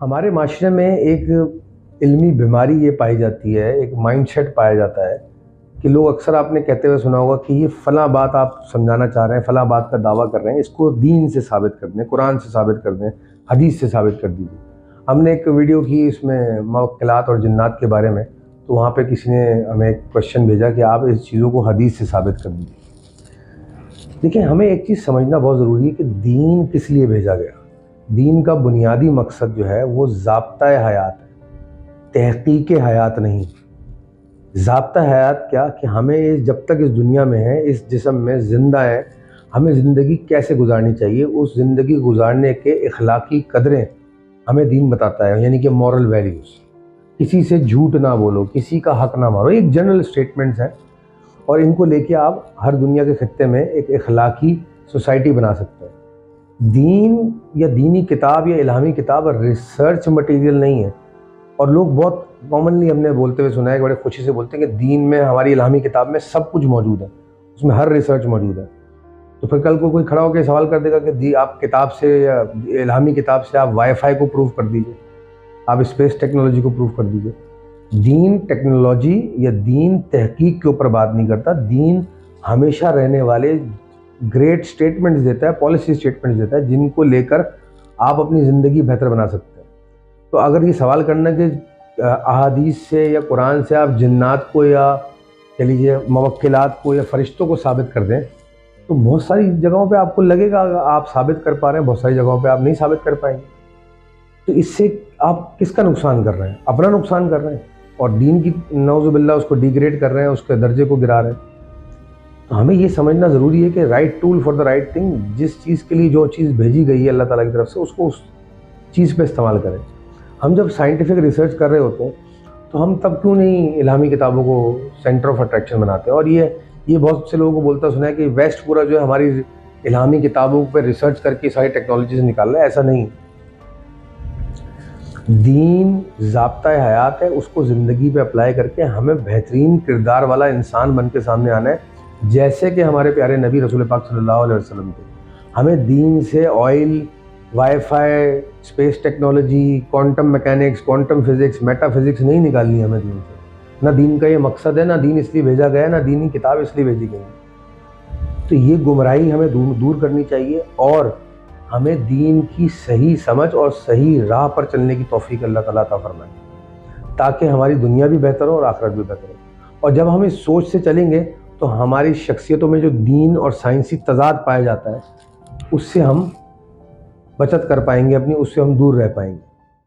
ہمارے معاشرے میں ایک علمی بیماری یہ پائی جاتی ہے، ایک مائنڈ سیٹ پایا جاتا ہے کہ لوگ اکثر آپ نے کہتے ہوئے سنا ہوگا کہ یہ فلاں بات آپ سمجھانا چاہ رہے ہیں، فلاں بات کا دعویٰ کر رہے ہیں، اس کو دین سے ثابت کر دیں، قرآن سے ثابت کر دیں، حدیث سے ثابت کر دیجیے۔ ہم نے ایک ویڈیو کی اس میں موکلات اور جنات کے بارے میں، تو وہاں پہ کسی نے ہمیں ایک کوشچن بھیجا کہ آپ اس چیزوں کو حدیث سے ثابت کر دیجیے۔ دیکھیں، ہمیں ایک چیز سمجھنا بہت ضروری ہے کہ دین کس لیے بھیجا گیا۔ دین کا بنیادی مقصد جو ہے وہ ضابطۂ حیات ہے، تحقیق حیات نہیں۔ ضابطہ حیات کیا کہ ہمیں جب تک اس دنیا میں ہے، اس جسم میں زندہ ہے، ہمیں زندگی کیسے گزارنی چاہیے، اس زندگی گزارنے کے اخلاقی قدریں ہمیں دین بتاتا ہے، یعنی کہ مورل ویلیوز۔ کسی سے جھوٹ نہ بولو، کسی کا حق نہ مارو، ایک جنرل سٹیٹمنٹس ہیں، اور ان کو لے کے آپ ہر دنیا کے خطے میں ایک اخلاقی سوسائٹی بنا سکتے ہیں۔ دین یا دینی کتاب یا الہامی کتاب ریسرچ مٹیریل نہیں ہے، اور لوگ بہت کامنلی ہم نے بولتے ہوئے سنا ہے، بڑے خوشی سے بولتے ہیں کہ دین میں، ہماری الہامی کتاب میں سب کچھ موجود ہے، اس میں ہر ریسرچ موجود ہے۔ تو پھر کل کو کوئی کھڑا ہو کے سوال کر دے گا کہ آپ کتاب سے یا الہامی کتاب سے آپ وائی فائی کو پروف کر دیجئے، آپ اسپیس ٹیکنالوجی کو پروف کر دیجئے۔ دین ٹیکنالوجی یا دین تحقیق کے اوپر بات نہیں کرتا، دین ہمیشہ رہنے والے گریٹ سٹیٹمنٹس دیتا ہے، پالیسی سٹیٹمنٹس دیتا ہے، جن کو لے کر آپ اپنی زندگی بہتر بنا سکتے ہیں۔ تو اگر یہ سوال کرنا کہ احادیث سے یا قرآن سے آپ جنات کو یا کہہ لیجیے موکلات کو یا فرشتوں کو ثابت کر دیں، تو بہت ساری جگہوں پہ آپ کو لگے گا آپ ثابت کر پا رہے ہیں، بہت ساری جگہوں پہ آپ نہیں ثابت کر پائیں گے۔ تو اس سے آپ کس کا نقصان کر رہے ہیں؟ اپنا نقصان کر رہے ہیں، اور دین کی نعوذ باللہ اس کو ڈیگریڈ کر رہے ہیں، اس کے درجے کو گرا رہے ہیں۔ تو ہمیں یہ سمجھنا ضروری ہے کہ right tool for the right thing, جس چیز کے لیے جو چیز بھیجی گئی ہے اللہ تعالیٰ کی طرف سے، اس کو اس چیز پہ استعمال کریں۔ ہم جب سائنٹیفک ریسرچ کر رہے ہوتے ہیں تو ہم تب کیوں نہیں الہامی کتابوں کو سینٹر آف اٹریکشن بناتے ہیں؟ اور یہ بہت سے لوگوں کو بولتا سنا ہے کہ ویسٹ پورا جو ہے ہماری الہامی کتابوں پہ ریسرچ کر کے ساری ٹیکنالوجیز نکال رہا ہے، ایسا نہیں۔ دین ضابطۂ حیات ہے، اس کو زندگی پہ اپلائی کر کے ہمیں بہترین کردار والا انسان بن کے سامنے آنا ہے، جیسے کہ ہمارے پیارے نبی رسول پاک صلی اللہ علیہ وسلم تھے۔ ہمیں دین سے oil, wi fi, space technology, quantum mechanics, quantum physics, meta physics نہیں نکالنی ہمیں دین سے۔ نہ دین کا یہ مقصد ہے، نہ دین اس لیے بھیجا گیا ہے، نہ دینی کتاب اس لیے بھیجی گئی ہے۔ تو یہ گمراہی ہمیں دور کرنی چاہیے، اور ہمیں دین کی صحیح سمجھ اور صحیح راہ پر چلنے کی توفیق اللہ تعالیٰ عطا فرمائے، تاکہ ہماری دنیا بھی بہتر ہو اور آخرت بھی بہتر ہو۔ اور جب ہم اس سوچ سے چلیں گے تو ہماری شخصیتوں میں جو دین اور سائنسی تضاد پایا جاتا ہے، اس سے ہم بچت کر پائیں گے اپنی، اس سے ہم دور رہ پائیں گے۔